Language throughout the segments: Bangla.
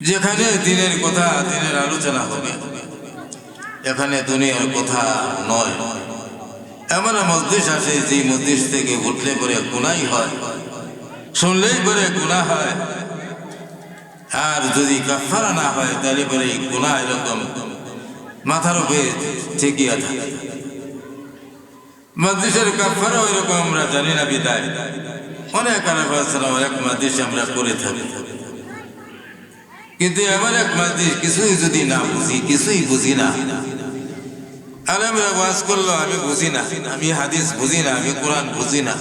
যেখানে দিনের কথা, দিনের আলোচনা হবে, এখানে দুনিয়ার কথা নয়। এমন মজলিস আছে যে মজলিস থেকে উঠলে পরে গুনাহ হয়, শুনলেই পরে গুনাহ হয়, আর যদি কাফারা না হয় তাহলে পরে গুনাহ এরকম মাথার উপরে ঠেকিয়া থাকে। মজলিসের কাফারা ওইরকম আমরা জানি না বিদায় অনেক এক মজলিস আমরা করে থাকি, কিন্তু এমন এক মজলিস কিছুই যদি না বুঝি, কিছুই বুঝি না, আলেমরা ওয়াজ করলো আমি বুঝি না, আমি হাদিস বুঝি না, আমি কোরআন বুঝি না,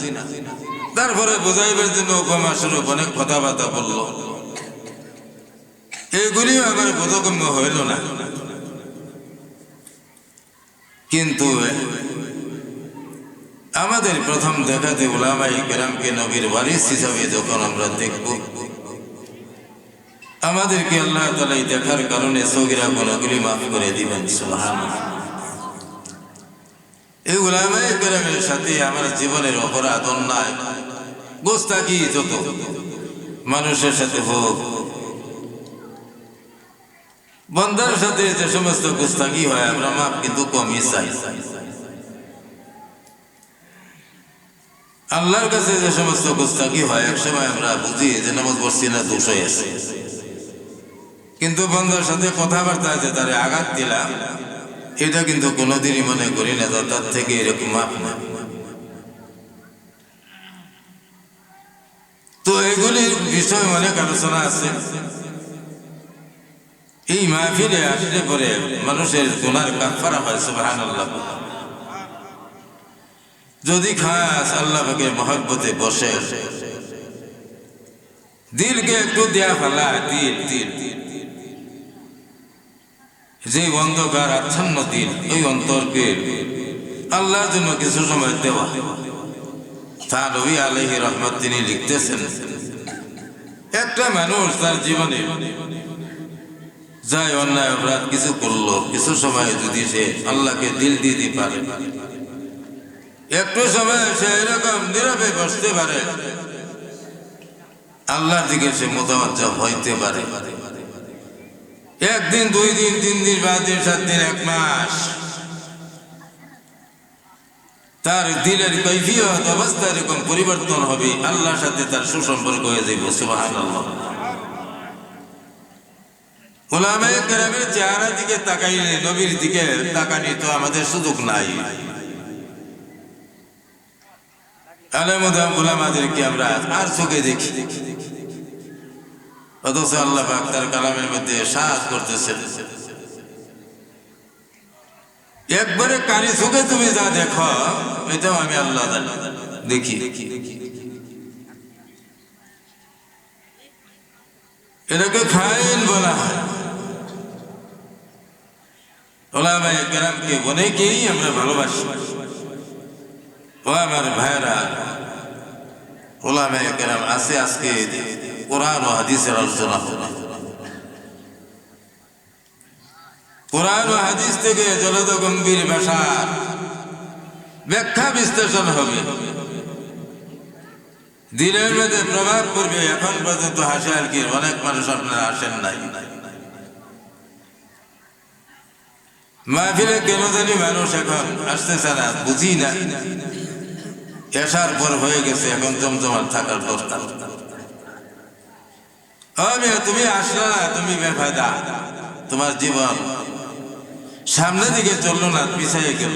তারপরে বোঝাইবার জন্য উপমা স্বরূপ অনেক কথাবার্তা বললো, এগুলিও আমার বোধগম্য হইল না। কিন্তু আমাদের প্রথম দেখাতে উলামায়ে কেরামকে নবীর ওয়ারিস হিসাবে যখন আমরা দেখব, আমাদেরকে আল্লাহ তাআলা দেখার কারণে সগীরা গুনাহগুলি মাফ করে দিবেন। সুবহানাল্লাহ। এই উলামায়ে কেরামের সাথে আমার জীবনের অপরাধ, অন্যায়, গোস্তাকি যত মানুষের সাথে হোক, বন্দার সাথে যে সমস্ত গোস্তাকি হয় আমরা মাফ কিন্তু কমই চাই। আল্লাহর কাছে যে সমস্ত গোস্তাকি হয় এক সময় আমরা বুঝি যে নামাজ পড়ছি না, দোষ হয়েছে, কিন্তু বন্দার সাথে কথাবার্তা আছে তারে আঘাত দিলাম, এটা কিন্তু কোনোদিনই মনে করি না তার থেকে এরকম মাপ না। তো এগুলির বিষয় অনেক আলোচনা আছে। এই মাহফিলে আসলে পরে মানুষের গুনার কাফারা হয়। সুবহানাল্লাহ। যদি খাস আল্লাহ পাকের মহব্বতে বসে, দিলকে একটু দেয়া ফেলা, দিল যে অন্ধকার আচ্ছন্ন দিল, ওই অন্তরকে আল্লাহর জন্য কিছু সময় দেওয়া। তার নবী আলাইহি রহমত তিনি লিখতেছেন, একটা মানুষ তার জীবনে যাই অন্যায় অপরাধ কিছু করলো, কিছু সময় যদি সে আল্লাহকে দিল দিতে পারে, একটু সময় সে এরকম নীরবে বসতে পারে, আল্লাহর দিকে সে মুতাওয়াজ্জহ হইতে পারে, একদিন, 2 দিন, 3 দিন, 5 দিন, 7 দিন, 1 মাস, তার দিলের কৈফিয়ত অবস্থা এরকম পরিবর্তন হবে, আল্লাহর সাথে তার সুসম্পর্ক হয়ে যাবে। সুবহানাল্লাহ। উলামায়ে কেরামের চেহারার দিকে তাকাইলে, নবীর দিকে তাকানি তো আমাদের সুযোগ নাই। আলেম উলামাদেরকে আমরা আর চোখে দেখি, অথচ আল্লাহ পাক তার কালামের মধ্যে সাজ করতেছেন, একবারে কারি চোখে তুমি যা দেখো এটাও আমি আল্লাহ দেখি। এটাকে খাইন বলা হয়। উলামায়ে কেরামকে অনেকেই আমরা ভালোবাসি। ও আমার ভাইরা, উলামায়ে কেরাম আছে, আজকে কোরআন ও হাদিসের আলোচনা হবে। কোরআন ও হাদিস থেকে জলদ গম্ভীর ভাষার ব্যাখ্যা বিশ্লেষণ হবে, দিনের মধ্যে প্রভাব পড়বে। এখন পর্যন্ত হাসি আলকির অনেক মানুষ আপনারা আসেন নাই মাহফিলে, কেন জানি মানুষ এখন আসতেছে না, বুঝি না। এসার পর হয়ে গেছে, এখন জমজমাট থাকার দরকার। তুমি আসলো না, তুমি বেফায়দা, তোমার জীবন সামনের দিকে চললো না, পিছিয়ে গেল।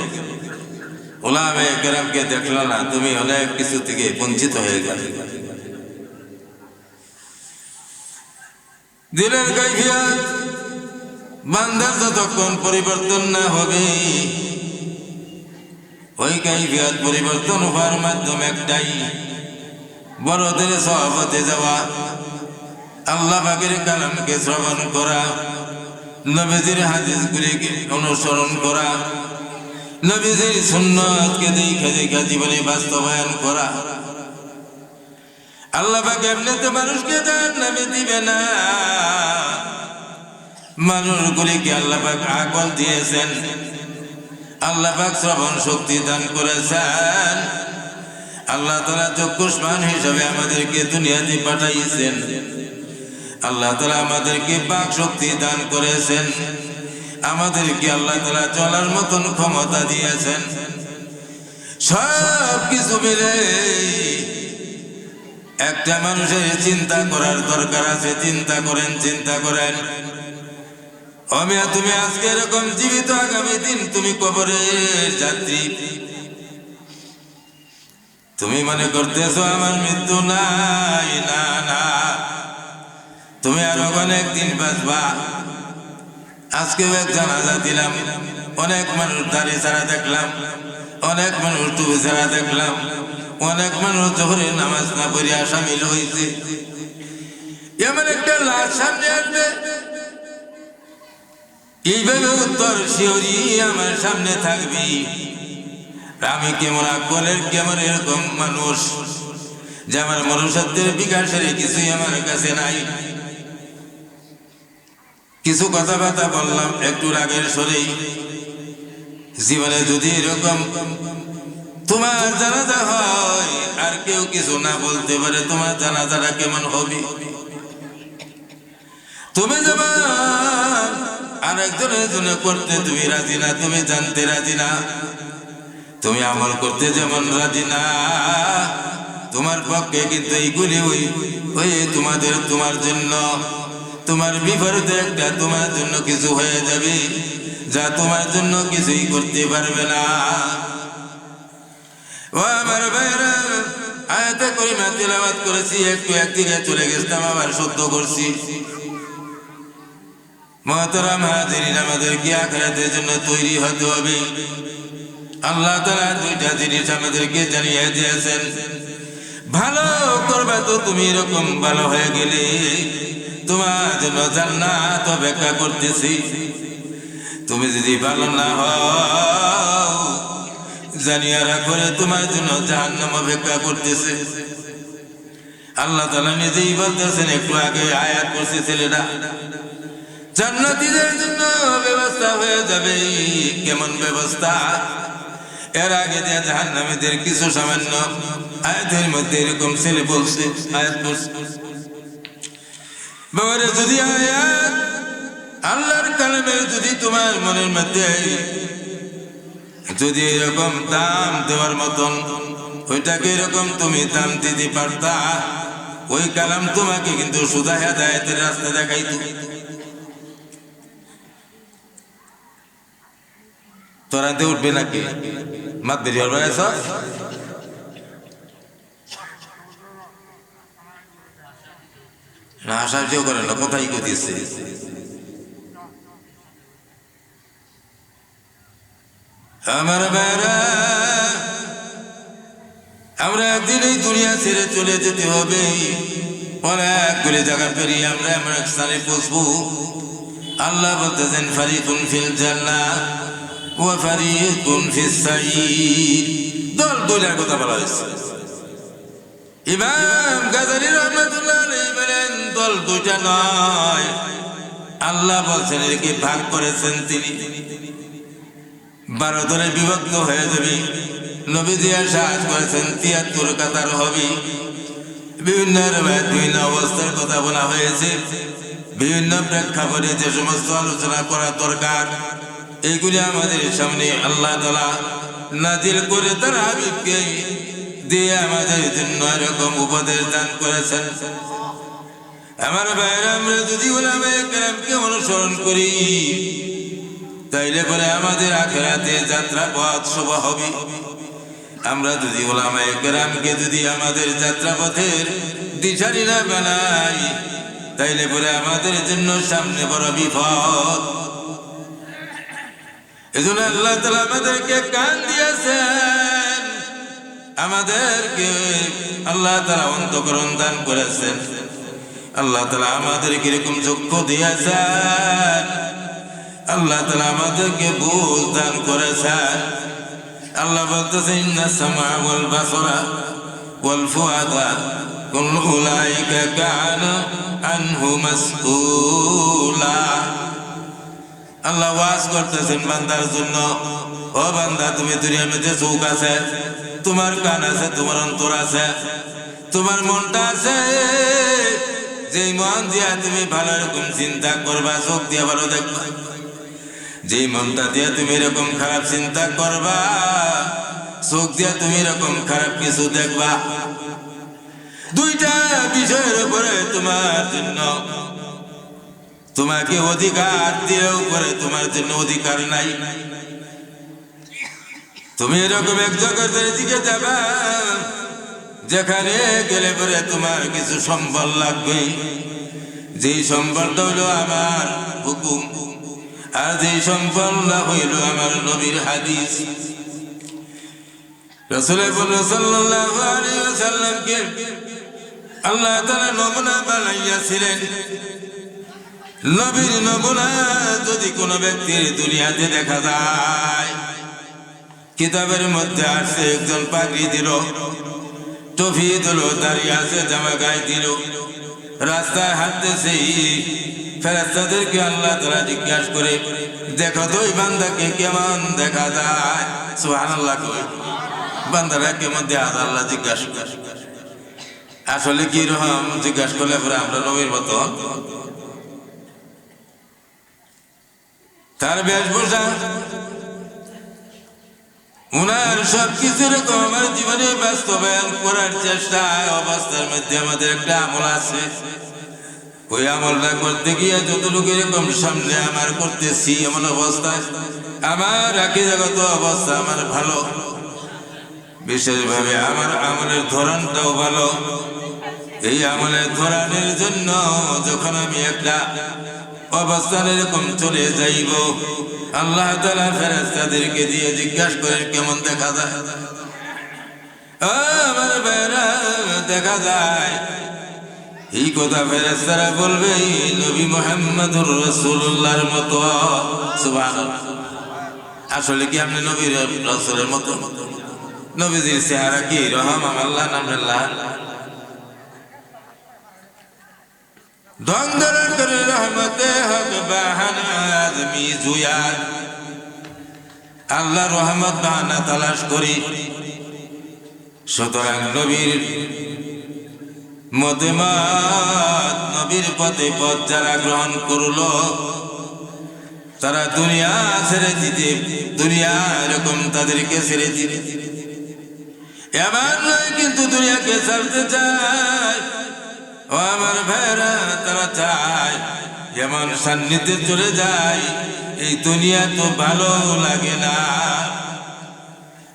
উলামায়ে কেরামকে দেখলো না, তুমি অনেক কিছু থেকে বঞ্চিত হয়ে গেলে। দিলের কাইফিয়ত বান্দার যতক্ষণ পরিবর্তন না হবে, ওই কাইফিয়ত পরিবর্তন হওয়ার মাধ্যম একটাই, বড়দের সহবতে যাওয়া, আল্লাহ পাকের কালামকে শ্রবণ করা, নবীজির হাদিসগুলিকে অনুসরণ করা, নবীজির সুন্নাতকে দেখে দেখে জীবনে বাস্তবায়ন করা। আল্লাহ পাক এমনিতে মানুষকে জাহান্নামে দিবে না, মানুষগুলিকে আল্লাহ পাক আকল দিয়েছেন, আল্লাহ পাক শ্রবণ শক্তি দান করেছেন, আল্লাহ তাআলা চক্ষুষ্মান হিসাবে আমাদেরকে দুনিয়াতে পাঠাইছেন। আল্লাহ তাআলা আমাদেরকে বাক শক্তি দান করেছেন, আমাদেরকে আল্লাহ তাআলা চলার মতন ক্ষমতা দিয়েছেন। সব কিছু মিলে একটা মানুষের চিন্তা করার দরকার আছে। চিন্তা করেন অমিয়া, তুমি আজকে এরকম জীবিত, আগামী দিন তুমি কবরের যাত্রী। তুমি মনে করতেছো আমার মৃত্যু নাই, না না, তুমি আরো অনেক দিন বাঁচবা। আজকে এক জানাজা দিলাম, অনেক মানুষ দাড়ি ছাড়া দেখলাম, অনেক মানুষ টুপি ছাড়া দেখলাম, অনেক মানুষ জোহরের নামাজ না পড়িয়া শামিল হয়েছে। এমন একটা লাশ সামনে আসবে, এইভাবে উত্তর শিওরি আমার সামনে থাকবি। আমি কেমন আকলের, কেমন এরকম মানুষ যে আমার মনুষ্যত্বের বিকাশের কিছুই আমার কাছে নাই। কিছু কথাবার্তা বললাম একটু রাগের সরেই। জীবনে যদি এরকম তোমার জানাজা হয় আর কেউ কিছু না বলতে পারে, তোমার জানাজাটা কেমন হবে? তুমি যেমন আরেকজনের জন্য করতে তুমি রাজি না, তুমি জানতে রাজি না, তুমি আমল করতে যেমন রাজি না, তোমার পক্ষে কিন্তু এইগুলি ওই তোমার জন্য, তোমার বিপরীতে একটা তোমার জন্য কিছু হয়ে যাবে যা তোমার জন্য কিছুই করতে পারবে না। ও আমার ভাইরা, আয়াতে কারিমা তিলাওয়াত করেছি, একটু একদিকে চলে গেছিলাম, আবার শুদ্ধ করছি। মুহতারাম হাজিরিন, আমাদেরকে আখিরাতের জন্য তৈরি হতে হবে। আল্লাহ তাআলা দুইটা জিনিস আমাদেরকে জানিয়ে দিয়েছেন। ভালো করবা তো তুমি এরকম ভালো হয়ে গেলে তোমার জন্য জান্নাত অপেক্ষা করতেছি। তুমি যদি ভালো না হও, জানিয়ে রাখো তোমার জন্য জাহান্নাম অপেক্ষা করতেছে। আল্লাহ তাআলা নিজেই বলতেছেন, একটু আগে আয়াত করছে ছেলেরা, জান্নাতীদের জন্য ব্যবস্থা হয়ে যাবে। কেমন ব্যবস্থা? এর আগে যে জাহান্নামীদের কিছু সামান্য আয়াতের মধ্যে এরকম ছেলে বলছে, আয়াত বলছে বাবারে, যদি আয়াত আল্লাহর কালামের যদি তোমার মনের মধ্যে যদি এরকম দাম দেওয়ার মতন ওইটাকে এরকম তুমি দাম দিতে পারতা, ওই কালাম তোমাকে কিন্তু সুদা হেদায়েতের রাস্তা দেখাইতো। তোরাতে উঠবে নাকি? মাত বেরি হল না, সাহায্য করে না, কোথায় দিচ্ছে। আমার বেড়া, আমরা একদিন এই দুনিয়া ছেড়ে চলে যেতে হবে। অনেকগুলি জায়গা পেরিয়ে আমরা এমন এক স্থানে পৌঁছবো। আল্লাহ বলতেছেন, ফারিকুন ফিল জান্নাহ ওয়া ফারিকুন ফিস সাঈর। দল দলের কথা বলা হয়েছে। ইমাম গাজালি রাহমাতুল্লাহ আলাইহি বলেন, দল দুইটা নয়, আল্লাহ বলছেন একে ভাগ করেছেন তিনি। 12 দলে বিভক্ত হয়ে যাবে। নবীজি ইরশাদ করেছেন 73 কাতার হবে। বিভিন্ন রবায়াত, বিভিন্ন অবস্থার কথা বলা হয়েছে। বিভিন্ন প্রেক্ষাপটে যে সমস্ত আলোচনা করা দরকার, এইগুলি আমাদের সামনে আল্লাহ তাআলা নাজিল করে তার হাবিবকে দিয়ে আমাদের জন্য এরকম উপদেশ দান করেছেন। আমার ভাইরা, আমরা যদি উলামায়ে কেরামকে অনুসরণ করি, তাইলে পরে আমাদের আখিরাতে যাত্রা পথ শুভ হবে। আমরা যদি উলামায়ে কেরামকে যদি আমাদের যাত্রা পথের দিশারি না বানাই, তাইলে পরে আমাদের জন্য সামনে বড় বিপদ। এজন্য আল্লাহ তাআলা আমাদেরকে কান দিয়েছেন, আমাদেরকে আল্লাহ তাআলা অন্তঃকরণ দান করেছেন। আল্লাহ তাআলা আমাদেরকে এরকম চক্ষু দিয়েছেন। আল্লাহ তাআলা আমাদেরকে বুঝ দান করেছেন। আল্লাহ বলতেছেন, ইন্নাস সামআ ওয়াল বাসারা ওয়াল ফুআদা কুল্লু উলাইকা কানা আনহু মাসউলা। আল্লাহ ওয়াজ করতেছেন বান্দার জন্য, ও বান্দা, তুমি দুনিয়ার মধ্যে চোখ আছে, তোমার কান আছে, তোমার অন্তর আছে, তোমার মনটা আছে, যে মন দিয়া তুমি ভালো রকম চিন্তা করবা, চোখ দিয়া ভালো দেখবা। যে মনটা দিয়া তুমি এরকম খারাপ চিন্তা করবা, চোখ দিয়া তুমি এরকম খারাপ কিছু দেখবা। দুইটা বিষয়ের উপরে তোমার জন্য, তোমাকে অধিকার দিয়েও পরে তোমার জন্য অধিকার নাই। তুমি এরকম এক জগতের দিকে যাবা যেখানে গেলে পরে তোমার কিছু সম্বল লাগবে। যেই সম্বলটা হইল আমার হুকুম, আর যেই সম্বলটা হইল আমার নবীর হাদিস। রাসূল সাল্লাল্লাহু আলাইহি ওয়াসাল্লামকে আল্লাহ তাআলা নমুনা বানাইয়াছিলেন। নবীর নমুনা যদি কোনো ব্যক্তির দুনিয়াতে দেখা যায়, কিতাবের মধ্যে আসছে একজন পাগড়ি দিল, টুপি দিল, দাঁড়িয়ে আছে, জামা গায়ে দিল, রাস্তায় হাঁটতেছে। ফেরেশতাদেরকে আল্লাহ তাআলা জিজ্ঞাসা করে, দেখো তো ওই বান্দাকে কেমন দেখা যায়। সুবহানাল্লাহ। বান্দারা কেমন দেখা যায় আল্লাহ জিজ্ঞাসা করে। আসলে কি রকম জিজ্ঞাসা করলে পরে আমরা নবীর মতো তার বেশভূষা, উনার সবকিছু এরকম আমার জীবনে বাস্তবায়ন করার চেষ্টা অবস্থার মধ্যে আমাদের একটা আমল আছে। ওই আমলটা করতে গিয়ে যতটুকু এরকম সামনে আমার করতেছি এমন অবস্থায় আমার একই জগত অবস্থা আমার ভালো, বিশেষভাবে আমার আমলের ধরনটাও ভালো। এই আমলের ধরনের জন্য যখন আমি একটা অবস্থান এরকম চলে যাইব, আল্লাহ তাআলা ফেরেশতাদেরকে দিয়ে জিজ্ঞাসা করে কেমন দেখা যায়। আমার ভাইরা দেখা যায়, এই কথা ফেরেশতারা বলবে নবী মুহাম্মদুর রাসূলুল্লাহর মতো। সুবহানাল্লাহ। আসলে কি আপনি নবীর রাসূলের মতো? নবীজির চেহারা কি রহম আল্লাহ নামুল্লাহ দন্দর করে রহমতে হক বাহানা আদমি জুয়ার। আল্লাহ রহমত বাহানা তালাশ করি। সুতরাং নবীর মতেমত, নবীর পথে পথ যারা গ্রহণ করলো তারা দুনিয়া ছেড়ে দিতে, দুনিয়া এরকম তাদেরকে ছেড়ে দিতে এমন নয়, কিন্তু দুনিয়াকে ছাড়তে চায়। ও আমার ভাইরা, তারা চায় এমন সান্নিধ্যে চলে যায়, এই দুনিয়া তো ভালো লাগে না।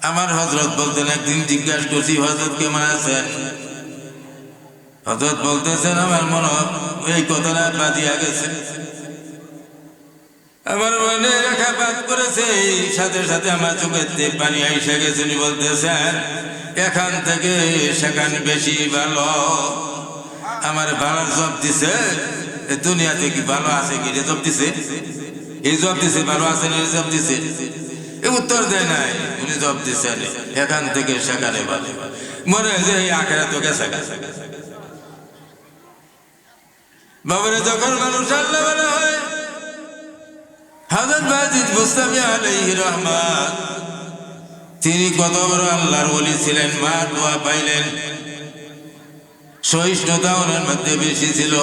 আমার হযরত বলতেন, একদিন জিজ্ঞাসা করছি হযরত কেমন আছেন? হযরত বলতেছেন আমার মনে এই কথাটা বাজিয়া গেছে, আমার মনে রেখাপাত করেছে, সাথে সাথে আমার চোখেতে পানি আইসা গেছে। বলতেছেন এখান থেকে সেখানে বেশি ভালো। আমার ভালো জব দিছে, দুনিয়াতে কি ভালো আছে কি জব দিছে? এই জব দিছে, ভালো আছে না জব দিছে? এই উত্তর দেয় নাই। উনি জব দিচ্ছেন এখান থেকে সেখানে ভালো। মনে হয় যে এই আখেরাত তো গেছে। বাবারে যখন মানুষ আল্লাহ বলা হয়, হযরত বাজিদ বুস্তামি আলাইহির রহমাত, তিনি কত বড় আল্লাহর ওলি ছিলেন। মা দোয়া পাইলেন, সহিষ্ণুতা ওনার মধ্যে বেশি ছিল।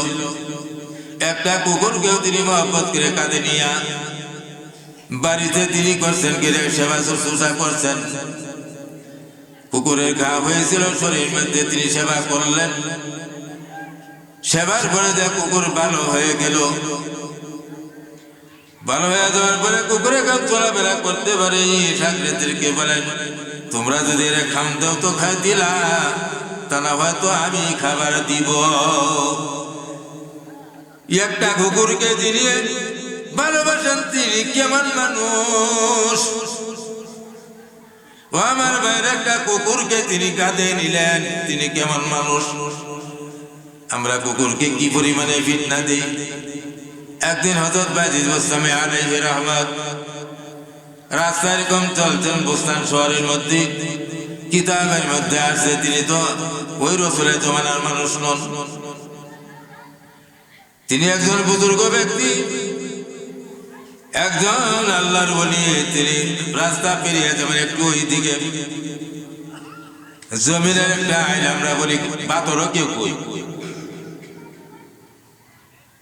একটা কুকুরকেও তিনি মহব্বত করে কাঁধে নিয়ে বাড়িতে তিনি করছেন গিরে সেবা শুশ্রূষা করছেন। কুকুরের ঘা হয়েছিল শরীর মধ্যে, তিনি সেবা করলেন। সেবার পরে যে কুকুর ভালো হয়ে গেল, ভালো হয়ে যাওয়ার পরে কুকুরে কাম চলাফেরা করতে পারে। সাগরেদেরকে বলেন, তোমরা যদি এর খাম দাও তো খাই দিলা, তা না হয়তো আমি খাবার দিব। একটা কুকুরকে যিনি ভালোবাসেন তিনি কেমন মানুষ। ও আমার ভাইয়ের, একটা কুকুরকে তিনি কাঁধে নিলেন, তিনি কেমন মানুষ। আমরা কুকুরকে কি পরিমাণে ফিতনা দিই। একদিন হযরত বাজিদ বুস্তামি আলাইহির রহমাত রাস্তায় এরকম চলছেন বুস্তান শহরের মধ্যে, কিতাবের মধ্যে আসছে তিনি তো ওই রাসূলের জমানার মানুষ নন। তিনি একজন বুজুর্গ ব্যক্তি, একজন আল্লাহর ওলি। তিনি রাস্তা পেরিয়ে যাবেন একটু ওই দিকে, জমিনের একটা আইন আমরা বলি পাথরও কেউ কই,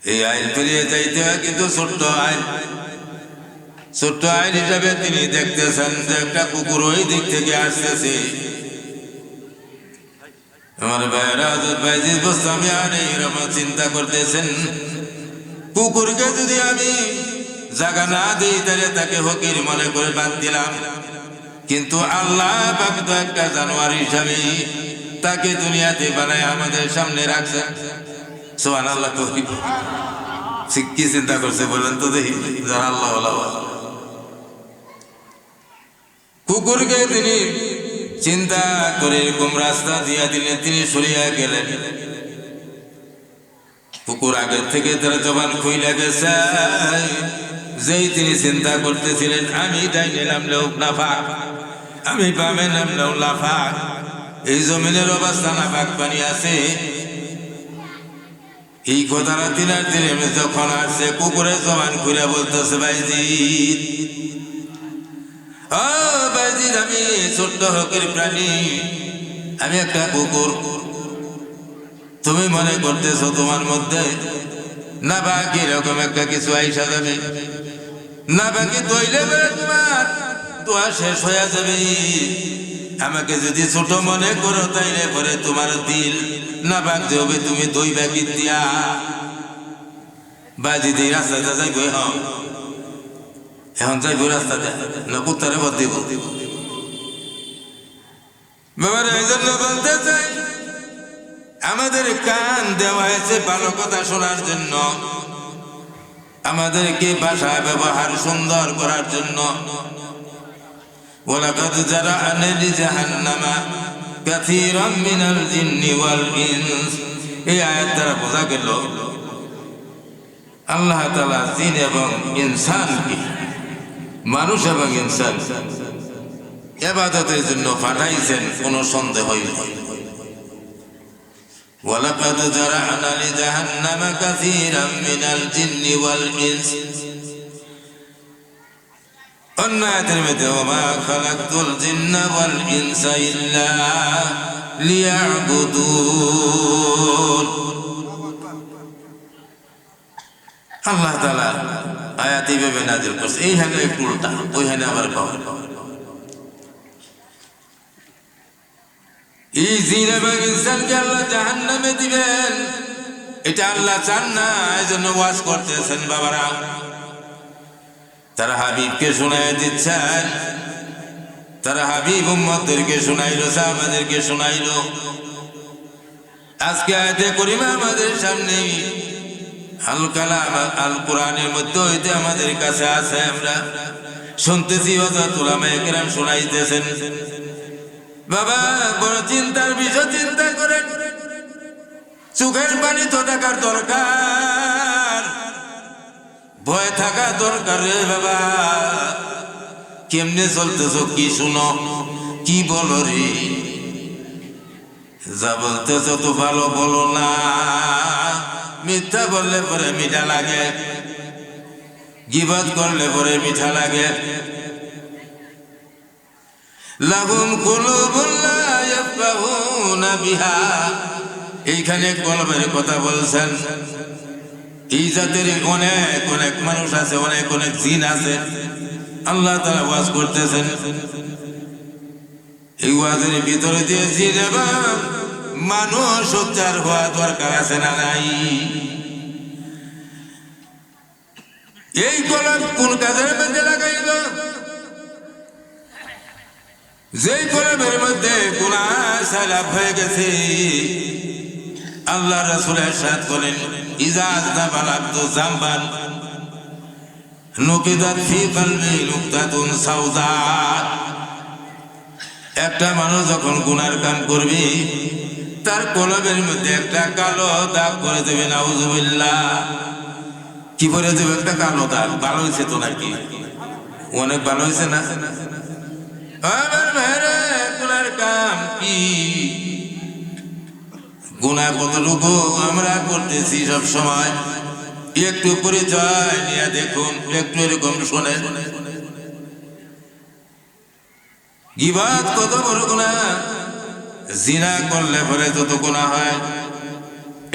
এই আইন ফিরিয়ে যাইতে হয়, কিন্তু ছোট্ট আইন হিসাবে তিনি দেখতেছেন যে একটা কুকুর ওই দিক থেকে আসতেছে। আমার ভাইয়েরা, হযরত বাইজিদ বোস্তামি আলাইহিস চিন্তা করতেছেন, কুকুরকে যদি আমি জায়গা না দিই তাহলে তাকে ফকির মনে করে বাদ দিলাম, কিন্তু আল্লাহ পাক তো একটা জানোয়ার হিসাবে তাকে দুনিয়াতে বানায় আমাদের সামনে রাখছেন। সুবহানাল্লাহ। কি চিন্তা করছে বলেন তো দেখি, যারা আল্লাহ কুকুরকে তিনি চিন্তা করে এরকম রাস্তা দিয়া দিলেন, তিনি সরিয়া গেলেন। কুকুর আগের থেকে তার জবান খুইলা গেছে, যেই তিনি চিন্তা করতেছিলেন আমি ডাইনে নামলেও নাফাক, আমি বামে নামলেও লাফাক, এই জমিনের অবস্থা নাফাক পানি আছে। এই কথাটা দিনের দিনে যখন আসছে, কুকুরের জবান খুলে বলতেছে, বাইজিদ, ও বাইজিদ, আমি ছোট্ট হকের প্রাণী, আমি একটা কুকুর। তুমি মনে করতেছো তোমার মধ্যে না বাকি এরকম একটা কিছু আইসা যাবে, না বাকি তৈলে বলে তোমার দোয়া শেষ হয়ে যাবে। আমাকে যদি ছোট মনে করো তাইলে পরে তোমার দিল না বাক যাবে, তুমি দই বাকি দিয়া বাজি দিয়ে রাস্তাতে যাইব। এখন যাইব রাস্তাতে না কুত্তারে বদ দিব। বাবার এই জন্য বলতে চাই, আমাদের কান দেওয়া হয়েছে ভালো কথা শোনার জন্য, আমাদেরকে ভাষা ব্যবহার সুন্দর করার জন্য। ওয়ালাকাদ জারা'না লিজাহান্নামা কাসীরাম মিনাল জিন্নি ওয়াল ইনস। এই আয়াত দ্বারা বোঝা গেল আল্লাহ তাআলা জিন এবং ইনসানকে, মানুষ এবং ইনসান ইবাদতের জন্য পাঠাইছেন, কোনো সন্দেহই নেই। ওয়ালাকাদ জারা'না লিজাহান্নামা কাসীরাম মিনাল জিন্নি ওয়াল ইনস। অন্য আয়াতের মধ্যে ওমা খালাকতুল জিন্না ওয়াল ইনসা ইল্লা লিয়াবুদুন। আল্লাহ তাআলা আয়াত এইভাবে নাযিল করছে, এইখানে একটু উল্টা, ওইখানে আবার পাওয়া। এই জিন এবং ইনসানকে আল্লাহ জাহান্নামে দিবেন, এটা আল্লাহ চান না। এই জন্য ওয়াজ করতেছেন বাবারা, তারা হাবিবকে শোনায় দিচ্ছেন, তারা হাবিব উম্মতদেরকে শোনাইলো, সাহাবাদেরকে শোনাইলো। আজকে আয়াতে করিমা আমাদের সামনে আল কালাম আল কোরআনের মধ্যে হইতে আমাদের কাছে আছে, আমরা শুনতেছি, হযরত উলামায়ে কেরাম শোনাইতেছেন। বাবা বড় চিন্তার বিষয়, চিন্তা করেন, চোখের পানি তো থাকার দরকার, ভয় থাকা দরকার রে বাবা। কেমনে চলতেছ, কি শুনো, কি বলো রে, যা বলতেছ তো ভালো বলো না, মিথ্যা বললে পরে মিঠা লাগে, গীবত করলে পরে মিঠা লাগে। লাহুম কুলুবুন লা ইয়াফকাহুনা বিহা, এইখানে কলবের কথা বলছেন। এই জাতের অনেক অনেক মানুষ আছে, অনেক অনেক জিন আছে। আল্লাহ তাআলা ওয়াজ করতেছেন, এই ওয়াজের ভিতরে দিয়ে জিন এবং মানুষ উচ্চার হওয়া দরকার আছে না নাই? এই কলম কোন কাজের মধ্যে লাগাইব? যেই কলমের মধ্যে গুনাহ সালাপ হয়ে গেছে, আল্লাহ রাসূল ইরশাদ করেন, ইজা আযনাবাল আবদু যামবান নুকিদাত ফি কলবি নুকতাতুন সাউদা। একটা মানুষ যখন গুনার কাম করবে, তার কলবের মধ্যে একটা কালো দাগ করে দেবে, নাউযুবিল্লাহ। কি করে দেবে? একটা কালো দাগ। ভালো হয়েছে তো নাকি? অনেক ভালো হয়েছে না? আমার ভাইরা, গুনার কাম কি, গুনাহ কতটুকু আমরা করতেছি সব সময়, একটু পরিচয় নিয়ে দেখুন, একটু এরকম শোনেন। গীবত কত বড় গুনাহ, জিনা করলে পরে যত গুনাহ হয়,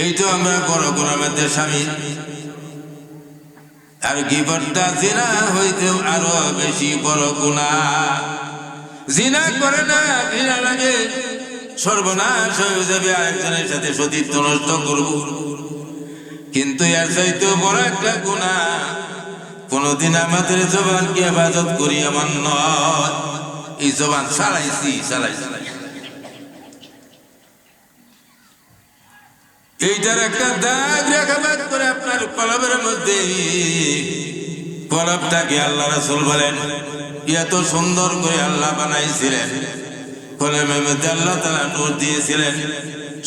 এই তো আমরা বড় গুনাহের মধ্যে শামিল। আর গীবতটা জিনা হইতেও আরো বেশি বড় গুনাহ। জিনা করে না ঘৃণা লাগে, সর্বনাশ হয়ে যাবে, আরেকজনের সাথে সতীত্ব নষ্ট করব, কিন্তু এর চাইতেও বড় একটা গুনাহ কোনদিন আমাদের জবানকে ইবাদত করি এমন নয়। এই জবান চালাইছি। এইটার একটা দাগ রেখাপাত করে আপনার কলবের মধ্যে, কলবটাকে আল্লাহ রাসূল বলেন এত সুন্দর করে আল্লাহ বানাইছিলেন, কলমের মধ্যে আল্লাহ তাআলা নূর দিয়েছিলেন,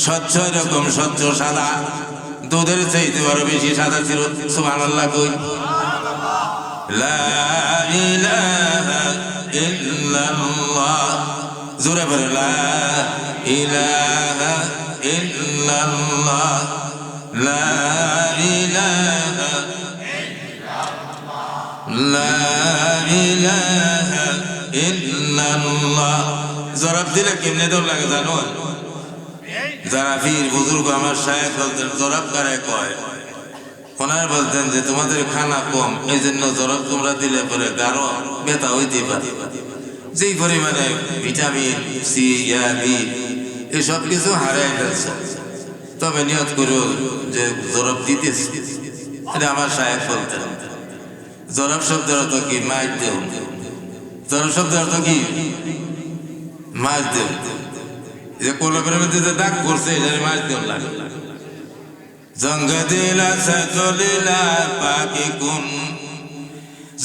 স্বচ্ছ, এরকম স্বচ্ছ সাদা, দুধের চাইতে আরো বেশি সাদা ছিল। সুবহানাল্লাহ কই, লা ইলাহা ইল্লাল্লাহ, জোরে বলে লা ইলাহা ইল্লাল্লাহ, লা ইলাহা ইল্লাল্লাহ। জবাব দিলে কেমনে দৌড় লাগে জানো? যারা পীর বুজুর্গ আমার শায়েখ বলতেন জবাব কারে কয়, ওনারা বলতেন যে তোমাদের খানা কম, এই জন্য জবাব তোমরা দিলে পরে গাঢ় ব্যথা হইতে পারে, যেই পরিমাণে ভিটামিন সি, বি এসব কিছু হারাই ফেলছে, তবে নিয়ত করো যে জবাব দিতেছি। এটা আমার শায়েখ বলতেন। জবাব শব্দের অর্থ কি? মাছ দেও। জবাব শব্দের অর্থ কি? মাছ দেও। যে কলবের মধ্যে যে দাগ করছে এটা মাছ দেও লাগে। জঙ্গ দিলা সজলিলা পাকে কোন,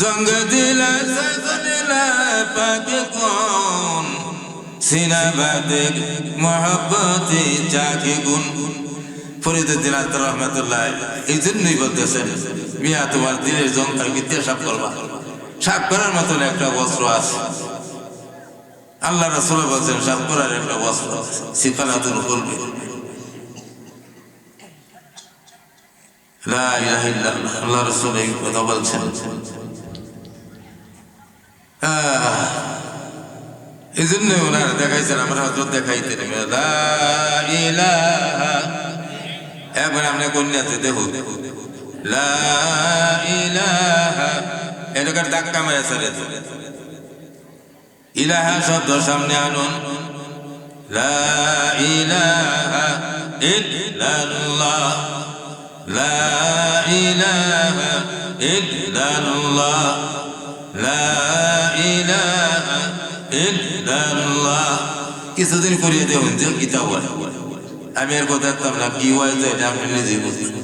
জঙ্গ দিলা সজলিলা পাকে কোন, সিনাবাদে মহব্বতে চাকে গুন। ফরিদুদ্দিন আত্মার রহমতুল্লাহ এই জন্যই বলতেছেন, মিয়া তোমার দিলের জঙ্কার ভিত্তি সাফ করবা, সাফ করার মতন একটা বস্ত্র আছে। আল্লাহ রাসূল বলছেন সাফ করার একটা বস্ত্র সিফালাতুল কলবি। লা ইলাহা ইল্লাল্লাহ, আল্লাহ রাসূল এই কথা বলছেন। এই জন্য ওনারা দেখাইছেন, আমরা হযরত দেখাইতেন লা ইলাহা। এখন আপনি কন্যাতে দেখুন লা ইলাহা, এটাকার ধাক্কা মেরে ছেড়ে দেন। ইলাহা শব্দ সামনে আনুন, লা ইলাহা ইল্লাল্লাহ, লা ইলাহা ইল্লাল্লাহ, লা ইলাহা ইল্লাল্লাহ। কিছুদিন করিয়ে দেবেন যে কিতাব, আমি এর কথা দেখতাম না, কি হয় যে এটা আপনি নিজেই বুঝবেন।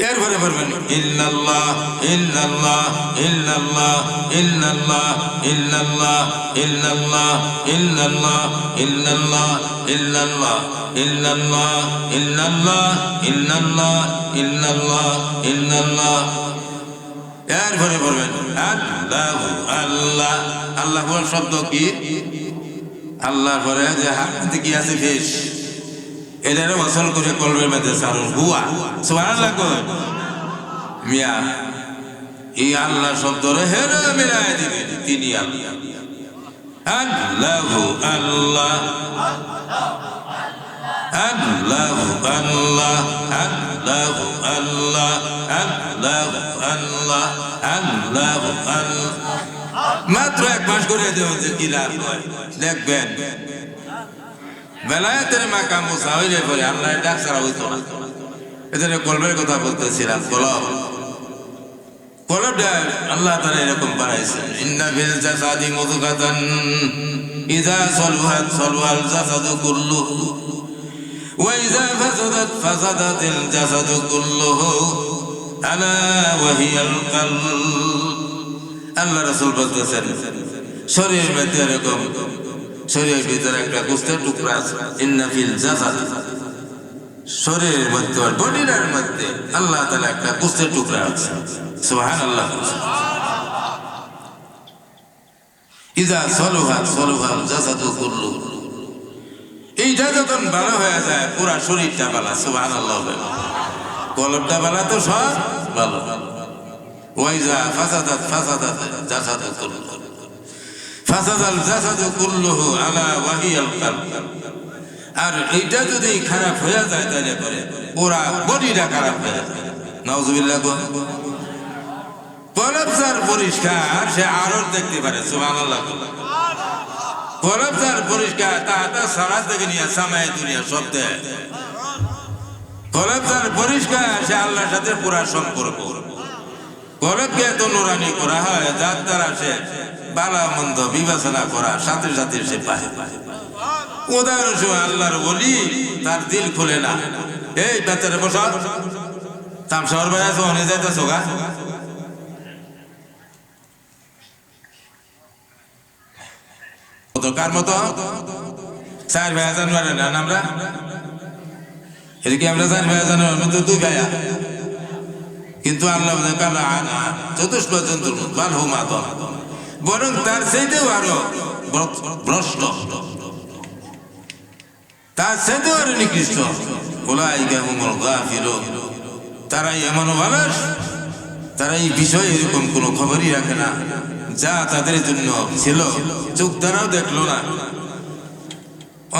এরপরে বলবেন ইল্লাল্লাহ ইল্লাল্লাহ ইল্লাল্লাহ ইল্লাল্লাহ ইল্লাল্লাহ ইল্লাল্লাহ ইল্লাল্লাহ ইল্লাল্লাহ ইল্লাল্লাহ ইল্লাল্লাহ ইল্লাল্লাহ ইল্লাল্লাহ ইল্লাল্লাহ ইল্লাল্লাহ। এরপরে বলবেন আল্লাহ আল্লাহ। আল্লাহ বলার শব্দ কি? আল্লাহর পরে যে হাতে কি আছে ফেস, এটারে ওয়াসল করে কলবের মধ্যে সারুন হুয়া। সুবহানাল্লাহ কই মিয়া, এই আল্লাহ শব্দরে হেরে মিলাই দিবেন, তিনি আল্লাহ। আল্লাহু আল্লাহ আল্লাহু আল্লাহ আল্লাহু আল্লাহ আল্লাহু আল্লাহ আল্লাহু আল্লাহ। মাত্র এক মাস করে দেবেন যে কি লাভ হয় দেখবেন। বেলায়েতের মাকাম মুসা হইলে পরে আল্লাহ ডাক ছাড়া হইতো না। এজন্য কলবের কথা বলতেছিলাম, কলবটা আল্লাহ তাআলা এরকম বানাইছেন, ইন্না ফিল জাসাদি মুদগাতান ইযা সালুহাত সালুহাল জাসাদু কুল্লুহু ওয়া ইযা ফাসাদাত ফাসাদাতিল জাসাদু কুল্লুহু আলা ওয়া হিয়াল কলব। আল্লাহ রাসূল বলতেছেন শরীরের মধ্যে এরকম, শরীরের ভিতরে একটা গোশতের টুকরা আছে, ইন্না ফিল জাসাদ, শরীরের মধ্যে বডির মধ্যে আল্লাহ তাআলা একটা গোশতের টুকরা আছে। সুবহানাল্লাহ। ইযা সালুহাত সালুহাল জাসাদু কুল্লুহু, এইটা যখন ভালো হয়ে যায় পুরা শরীরটা ভালো। সুবহানাল্লাহ। কলবটা ভালো তো সব ভালো। ওয়াইজা ফাসাদাত ফাসাদাত জাসাদু কুল্লুহু ফাসাদাল জাসাদু কুল্লুহু আলা ওয়া হিয়াল কলব। আর এইটা যদি খারাপ হয়ে যায় তাহলে পরে পুরা বডিটা খারাপ হয়ে যায়। নাউজুবিল্লাহ। কলব যার পরিষ্কার সে আরো দেখতে পারে, সুবহানাল্লাহ। কলব যার পরিষ্কার তাহাটা সারা থেকে নিয়ে সামায় দুনিয়া সব দেয়। কলব যার পরিষ্কার সে আল্লাহর সাথে পুরা সম্পর্ক। কলবকে এত নুরানি করা হয় যার দ্বারা সে ভালো মন্দ বিবেচনা করা সাথে সাথে সে পায়। উদাহরণ সময় আল্লাহর ওলি তার দিল খুলে না, এই বেচারে বস তামসার বেড়া সোহনে যাইতেছ গা, কার মতো 4 ভাইয়া জানুয়ারি না আমরা এদিকে আমরা 4 ভাইয়া জানুয়ারি মতো 2 ভাইয়া, কিন্তু আল্লাহ কালা আনা চতুষ্প জন্তুর বাল হুমা তো বরং তার চাইতেও আরো ভ্রষ্ট, তার চাইতেও আরো নিকৃষ্ট। উলাইকা হুমুল গাফিলুন, তারাই এমন মানুষ তারা এই বিষয়ে এরকম কোনো খবরই রাখে না, যা তাদের জন্য ছিল চোখ দ্বারাও দেখলো না,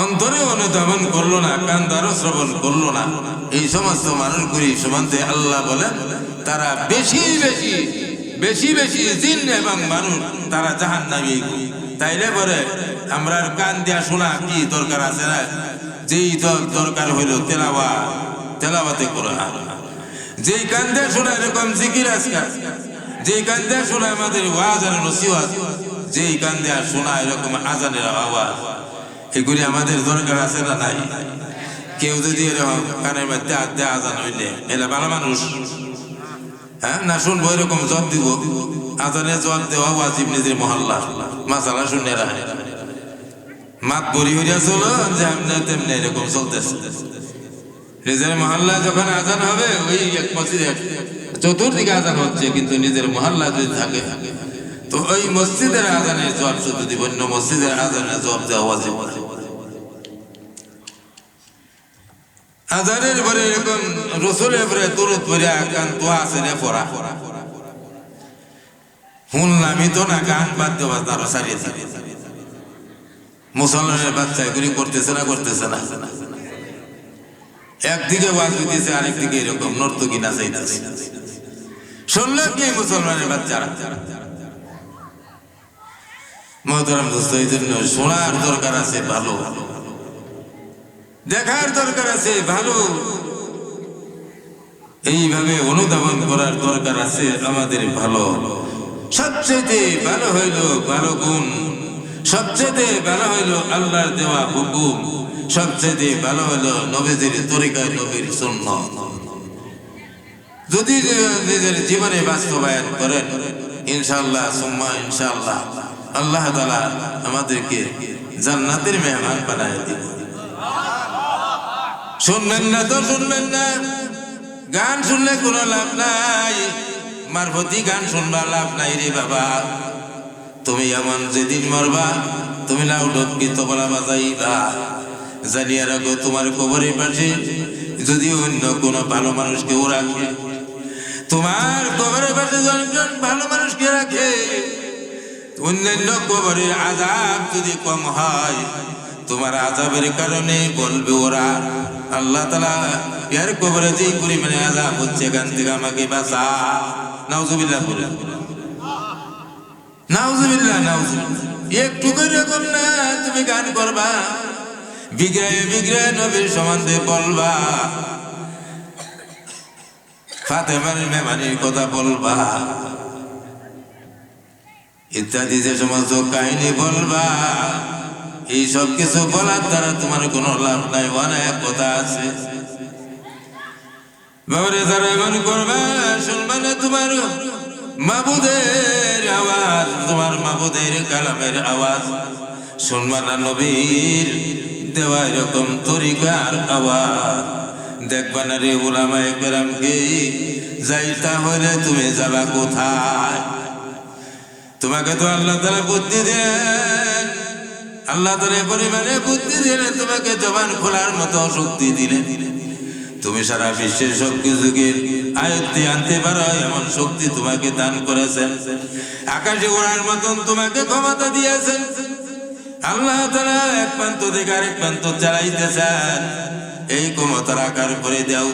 অন্তরে অনুধাবন করলো না, কান দ্বারা শ্রবণ করলো না। এই সমস্ত মানুষগুলি সমান্তে আল্লাহ বলেন তারা বেশি বেশি বেশি বেশি জিন এবং মানুষ তারা জাহান্নামী। তাইলে পরে আমরা কান দিয়া শোনা কি দরকার আছে না? যেই দরকার হইল তেলাওয়াতে কোরআন, যেই কান দিয়া শোনা এরকম জিকির আজকাল, যেই কান দিয়া শোনা আমাদের ওয়াজ আর নসিহত, যেই কান দিয়া শোনা এরকম আজানের আওয়াজ, এগুলি আমাদের দরকার আছে না নাই? কেউ যদি এরকম কানের মধ্যে হাত দিয়ে আজান হইলে এরা ভালো মানুষ, হ্যাঁ না শুনবো এরকম জব দিব? আজানের জব দেওয়া ওয়াজিব নিজের মহল্লা মাসালা শুনে রাখে, মাত বড়ি হইয়া চলো যেমনি তেমনি এরকম চলতেছে। নিজের মহল্লা যখন আজান হবে ওই এক মসজিদে চতুর্দিকে আজান হচ্ছে, কিন্তু নিজের মহল্লা যদি থাকে তো ওই মসজিদের আজানের জবাব শুধু দিব, অন্য মসজিদের আজানের জবাব দেওয়া ওয়াজিব। আজানের পরে এরকম রসুলের পরে দরুদ পড়ে কান তো আছে রে পড়া শুনলামই তো না, গান বাদ্য বাজনা আরো সারিয়ে মুসলমানের বাচ্চা এগুলি করতেছে না, একদিকে ওয়াজ দিতেছে আরেকদিকে এরকম নর্তকী নাচাইতেছে। শুনলাম কি মুসলমানের বাচ্চারা? মোহতারাম দোস্ত, এই জন্য শোনার দরকার আছে ভালো, দেখার দরকার আছে ভালো, এইভাবে অনুধাবন করার দরকার আছে আমাদের ভালো। সবচেয়ে ভালো হইল ভালো গুণ, সবচেয়ে ভালো হইল আল্লাহর দেওয়া হুকুম, সবচেয়ে ভালো হইল নবীজির তরিকায় নবীর সুন্নাত। যদি নিজের জীবনে বাস্তবায়ন করেন ইনশাআল্লাহ সুম্মা ইনশাআল্লাহ আল্লাহ তাআলা আমাদেরকে জান্নাতের মেহমান বানায় দিবেন। শুনবেন না তো শুনবেন না, গান শুনলে কোনো লাভ নাই, মারফতি গান শুনবা লাভ নাই রে বাবা। তুমি এমন যেদিন মরবা তুমি লাউডকি তবলা বাজাইবা, জানিয়ে রাখো তোমার কবরের পাশে যদি অন্য কোনো ভালো মানুষকে ও রাখে, তোমার কবরের পাশে যখন ভালো মানুষকে রাখে, অন্যান্য কবরের আযাব যদি কম হয়, তোমার আযাবের কারণে বলবে ওরা আল্লাহ তাআলা এর কবরে যে পরিমাণে আযাব হচ্ছে এখান থেকে আমাকে বাঁচা। নাউজুবিল্লাহ বলে নাউজুবিল্লাহ একটু করে কম না, তুমি গান করবা, বিগ্রহে বিগ্রহে নবীর সম্বন্ধে বলবা, ফাতেমার মেহমানির কথা বলবা, ইত্যাদি যে সমস্ত কাহিনী বলবা, এই সব কিছু বলার দ্বারা তোমার কোনো লাভ নাই। অনেক কথা আছে বাবারে, যারা এমন করবা শুনবা না তোমার মাবুদের আওয়াজ, তোমার মাবুদের কালামের আওয়াজ শুনবা না, নবীর দেওয়া এরকম তরিকার আওয়াজ দেখবা না রে। উলামায়ে কেরামকে যাইতা হলে তুমি যাবা কোথায়? তোমাকে তো আল্লাহ তাআলা বুদ্ধি দেন, আল্লাহ তাআলা পরিমাণে বুদ্ধি দিলেন, তোমাকে জবান খোলার মতো শক্তি দিলেন, তুমি সারা বিশ্বের সব কিছুকে আয়ত্তে আনতে পারো এমন শক্তি তোমাকে দান করেছেন, আকাশে ওড়ার মতন তোমাকে ক্ষমতা দিয়েছেন। আল্লাহ তাআলা এক প্রান্ত থেকে আরেক প্রান্ত চালাইতেছেন, এই ক্ষমতার আকার করে দাও।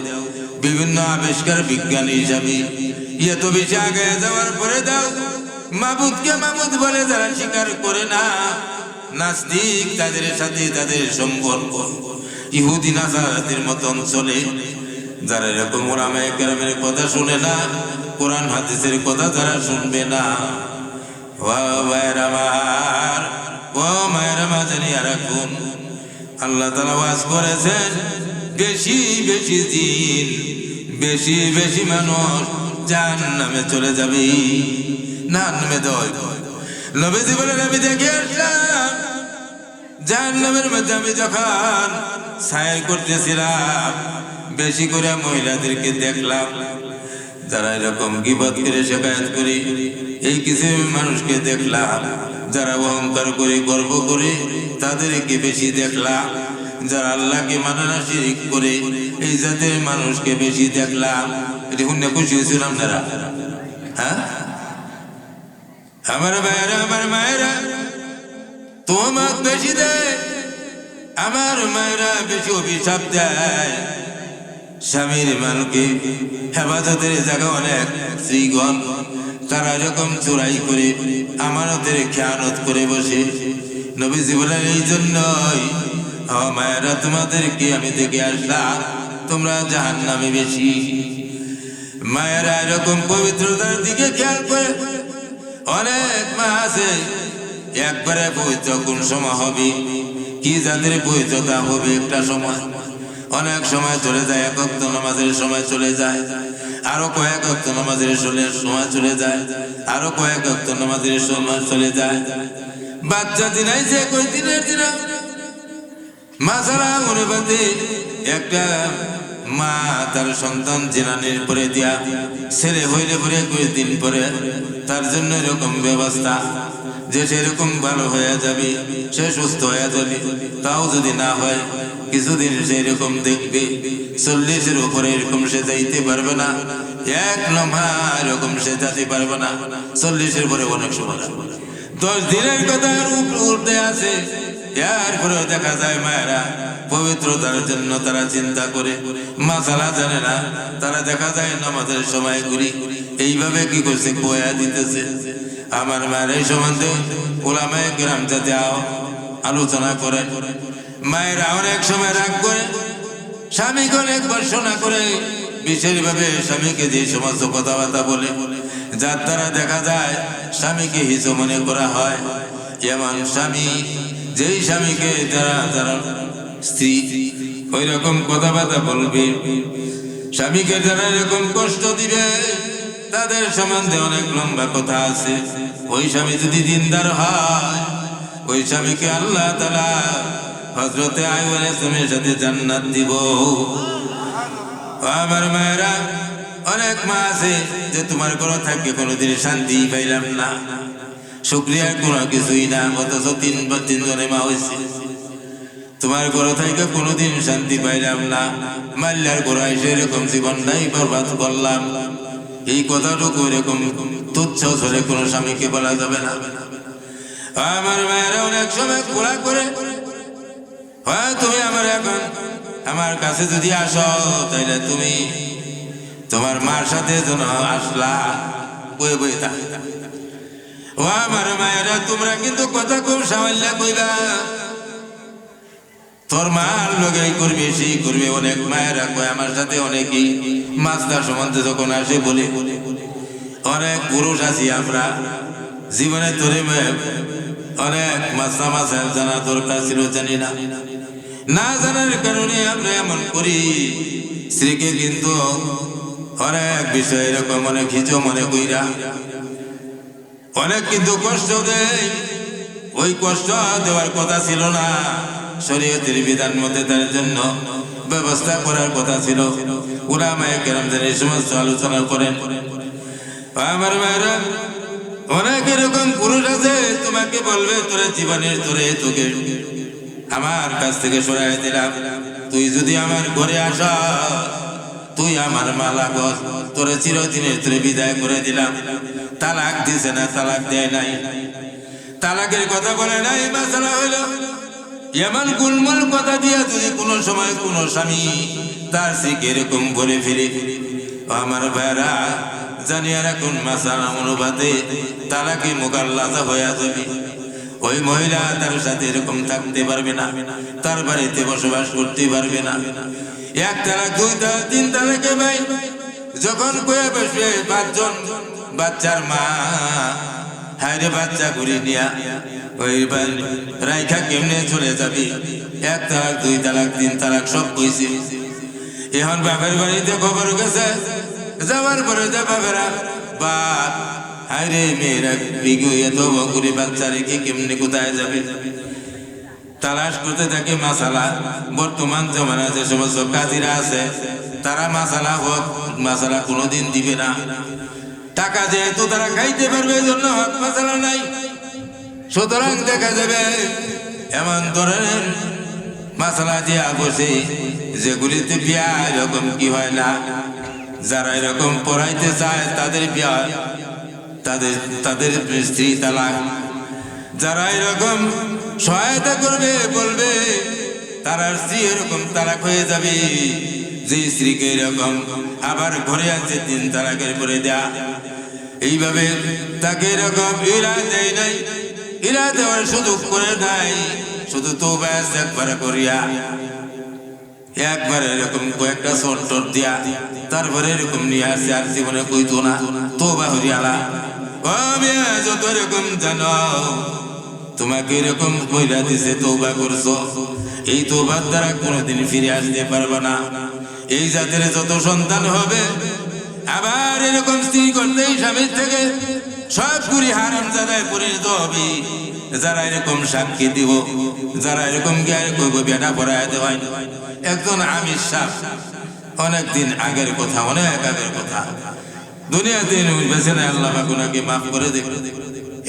বিভিন্ন আবিষ্কার বিজ্ঞানী হিসাবে এত বেশি আগে যাওয়ার পরে দাও মাবুদকে মাবুদ বলে যারা স্বীকার করে না, নাস্তিক, তাদের সাথে তাদের সম্পর্ক ইহুদি নাসারাদের মতন চলে। যারা এরকম ওলামায়ে কেরামের কথা শুনে না, কোরআন হাদিসের কথা যারা শুনবে না, ও ভাইয়ের আমার, ও মায়ের মা জানিয়া রাখুন, আল্লাহ তাআলা ওয়াজ করেছেন বেশি বেশি দিন বেশি বেশি মানুষ জাহান্নামে চলে যাবে, জাহান্নামে দেওয়া। নবীজি বলেন আমি দেখে আসলাম জাহান্নামের মধ্যে আমি যখন সাইর করতেছিলাম বেশি করে মহিলাদেরকে দেখলাম যারা এরকম গীবত করে শিকায়াত করে, এই কিছু মানুষকে দেখলাম যারা অহংকার করে গর্ব করে, তাদেরকে বেশি দেখলাম যারা আল্লাহকে মানে না শিরিক করে, এই জাতের মানুষকে বেশি দেখলাম। এটি শুনে খুশি হয়েছিল আপনারা? হ্যাঁ আমার ভাইয়েরা, আমার মায়েরা, তোমাক বেশি দেয়, আমার মায়েরা বেশি অভিশাপ দেয়। স্বামীর মালকে হেফাজতের জায়গা অনেক স্ত্রীগণ তারা এরকম চোরাই করে আমানতের খেয়ানত করে বসে। নবীজি বলেন এই জন্যই মায়েরা তোমাদেরকে আমি দেখে আসলাম তোমরা জাহান্নামে বেশি। মায়েরা এরকম পবিত্রতার দিকে খেয়াল করে। অনেক মা আছে একবারে পবিত্র কোন সময় হবে, কি যাদের পবিত্রতা হবে একটা সময়, অনেক সময় চলে যায়, এক ওয়াক্ত নামাজের সময় চলে যায়, আরো কয়েক ওয়াক্ত নামাজের সময় চলে যায়, আরো কয়েক ওয়াক্ত নামাজের সময় চলে যায়। বাচ্চা দিনাই যে কই দিনের দিন মাসারা মনে বাদে একটা মা তার সন্তান জেনানির পরে দিয়া ছেলে হইলে পরে কয়েকদিন পরে তার জন্য এরকম ব্যবস্থা যে সেরকম ভালো হয়ে যাবে, সে সুস্থ হয়ে যাবে। তাও যদি না হয় কিছুদিন সেরকম দেখবে 40-এর উপরে এরকম সে যাইতে পারবে না, 1 লম্হা এরকম সে যেতে পারবে না। 40-এর পরে অনেক সময় 10 দিনের কথা উঠতে আছে। এরপরে দেখা যায় মায়েরা পবিত্রতার জন্য তারা চিন্তা করে, মাসালা জানে না, তারা দেখা যায় নামাজের সময় ঘুরি এইভাবে কি করছে বয়া দিতেছে। আমার মায়ের এই সম্বন্ধে ওলামায়ে কেরাম যাতে আলোচনা করে। মায়েরা অনেক সময় রাগ করে, স্বামীকে অনেক বর্ষণা করে, বিশেষভাবে স্বামীকে যে সমস্ত কথাবার্তা বলে যার দ্বারা দেখা যায় স্বামীকে হিত মনে করা হয়। এমন স্বামী, যেই স্বামীকে যারা স্ত্রী ওই রকম কথাবার্তা বলবে, স্বামীকে যারা এরকম কষ্ট দিবে, তাদের সম্বন্ধে অনেক লম্বা কথা আছে। ওই স্বামী যদি দিনদার হয়, ওই স্বামীকে আল্লাহ তাআলা হযরতে আইয়ুব আলাইহিস সালামের সাথে জান্নাত দিব। আমার মায়েরা, অনেক মা আছে যে তোমার ঘরে থাকে কোনোদিন শান্তি পাইলাম না, শুকরিয়ার কোনো কিছুই না, অথচ 3 জনে মা হয়েছে। তোমার ঘরে থেকে কোনোদিন শান্তি পাইলাম না, মাল্লার ঘরে এসে এরকম জীবনটাই বরবাদ করলাম। এই কথাটুকু এরকম তুচ্ছ ধরে কোনো স্বামীকে বলা যাবে না। আমার মায়েরা অনেক সময় খোলা করে, হয় তুমি আমার এখন আমার কাছে যদি আসো তাইলে তুমি তোমার মার সাথে যেন আসলা বই বই থাক। ও আমার মায়েরা, তোমরা কিন্তু কথা খুব সামান্য কইবা, তোর মার লগে করবে সেই করবে। অনেক মায়েরা কয় আমার সাথে অনেকেই মাছদার সম্বন্ধে যখন আসে বলে, অনেক পুরুষ আছি আমরা জীবনে তোরে অনেক মাছনা মাছের জানা দরকার ছিল, জানি না, না জানার কারণে আমরা এমন করি। স্ত্রীকে কিন্তু অনেক বিষয় এরকম অনেক হিচো মনে কইরা অনেক কিন্তু কষ্ট দেয়। ওই কষ্ট দেওয়ার কথা ছিল না, শরীয়তের বিধান মতে তার জন্য ব্যবস্থা করার কথা ছিল। উলামায়ে কেরাম এই সমস্ত আলোচনা করেন। আমার মায়েরা, অনেক এরকম পুরুষ আছে তোমাকে বলবে তোরে জীবনের তোকে আমার কাছ থেকে সরাই দিলাম, তুই যদি আমার ঘরে আসা তুই আমার মালা গছ, তোরে চিরদিনের তোরে বিদায় করে দিলাম। তালাক দিছে না, তালাক দেয় নাই, তালাকের কথা বলে নাই। মাসালা হইল এমন গুলমুল কথা দিয়া যদি কোনো সময় কোনো স্বামী তার স্ত্রীকে এরকম বলে ফিরে, আমার ভাইরা জানিয়ে রাখুন মাসালা অনুপাতে তালাকে মুকাল্লাফা হয়ে যাবে। ওই মহিলা তার সাথে এরকম থাকতে পারবে না, তার বাড়িতে বসবাস করতে পারবে না। এক তালাক, দুই তালাক, তিন তালাকে ভাই যখন কয়ে বসবে পাঁচজন বাচ্চার মা, হায়রে বাচ্চা ঘুরে নিয়া ওই রাইখা কেমনে চলে যাবে? এক তালাক, দুই তালাক, তিন তালাক সব কইছে। এখন বাপের বাড়িতে খবর গেছে, যাওয়ার পরে যে বাপেরা বাপ হায়রে মেয়েরা বিগু এত বকুরে বাচ্চা রেখে কেমনে কোথায় যাবে? তালাশ করতে থাকে মাসালা। বর্তমান জমানা যে সমস্ত কাজীরা আছে তারা মাসালা হোক মাসালা কোনোদিন দিবে না। টাকা যেহেতু তারা খাইতে পারবে এই জন্য হক মাসালা নাই। সুতরাং দেখা যাবে এমন ধরনের মাসালা দিয়া বসে যেগুলিতে বিয়া এরকম কি হয় না। যারা এরকম পড়াইতে চায় তাদের বিয়া, তাদের স্ত্রী তালাক। যারা এরকম সহায়তা করবে বলবে তারা স্ত্রী এরকম তালাক হয়ে যাবে। যে স্ত্রীকে এরকম আবার ঘরে আছে তিন তালাকের পরে দেয়া, এইভাবে তাকে এরকম ইরা দেয় নাই, ইরা দেওয়ার সুযোগ করে নাই। শুধু তো ব্যাস একবার করিয়া একবার এরকম কয়েকটা সন্টর দিয়া তারপরে এরকম নিয়ে আসছে, আর জীবনে কইতো না তোবা হরিয়ালা। যত এরকম জানো তোমাকে এরকম কইরা দিছে, তওবা করছো, এই তওবার দ্বারা কোনোদিন ফিরে আসতে পারবে না। এই জাতের যত সন্তান হবে আবার এরকম স্ত্রী করতে স্বামীর থেকে সবগুলি হারাম জায়গায় পরিণত হবে। যারা এরকম সাক্ষী দিব, যারা এরকম কইব বেটা পড়ায় দেওয়াই। একজন আমির সাহ অনেকদিন আগের কথা, অনেক আগের কথা, দুনিয়াতে বেঁচে নাই, আল্লাহ ওনাকে মাফ করে দেবে।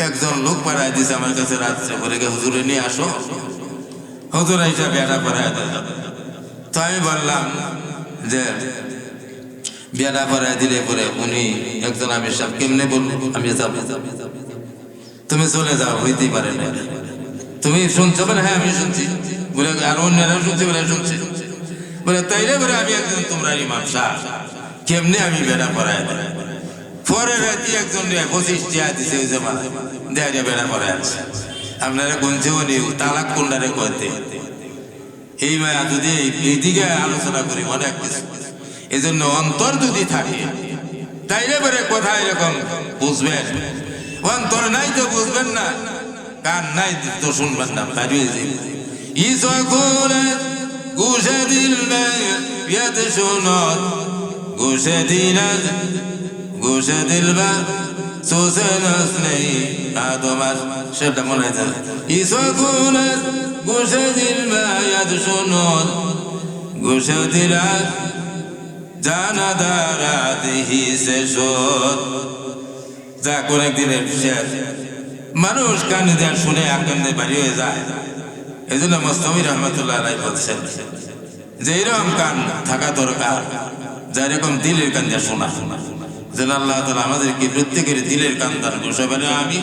একজন লোক পাড়ায় দিছে আমার কাছে রাত্রে, বলে হুজুরে নিয়ে আসো, হুজুর এইসব বেটা পড়ায় দেবে। তো আমি বললাম যে বেটা পড়ায় দিলে পরে উনি একজন আমির সাহেব কেমনে বললেন আমি যাবো? তুমি চলে যাও, হইতেই পারে না। তুমি শুনছো? বলে হ্যাঁ আমি শুনছি। বলে আর অন্যরাও শুনছি? বলে শুনছি। বলে তাইলে বলে আমি একজন তোমরা ইমাম সাহেব, কেমনে আমি বেটা পড়ায় দেয়? পরে রাতি একজন 25 টাকা দিছে ওই জমানা, দেয় বেটা পড়ায় আছে। আপনারা গুনছে উনি তালাক কোনটারে করতে। এই মায়া যদি এইদিকে আলোচনা করি অনেক কিছু, এই জন্য অন্তর যদি থাকে তাইলে পরে কথা এরকম বুঝবেন। অন্তর নাই তো বুঝবেন না, কান নাই তো শুনবেন না। গোসে দিল গোসে দিল গোসে দিলবা সোসে নেই তোমার সেটা মনে হয়। ইসকুনের গোসে দিলবা ইয়াদ শুনুন গোসে দিলা জানা দারা দেহি সে শোধ। যা কোন একদিনের শেষ মানুষ কান দেন শুনে আকান্দে বাড়ি হয়ে যায়। এই জন্য মুস্তাফি রহমতুল্লাহ আলাইহি বলছেন যে এরকম কান থাকা দরকার, যা এরকম দিলের কান দিয়ে শোনা। যেন আল্লাহ তাআলা আমাদেরকে প্রত্যেকের দিলের কান দান করুন। সবাই আমি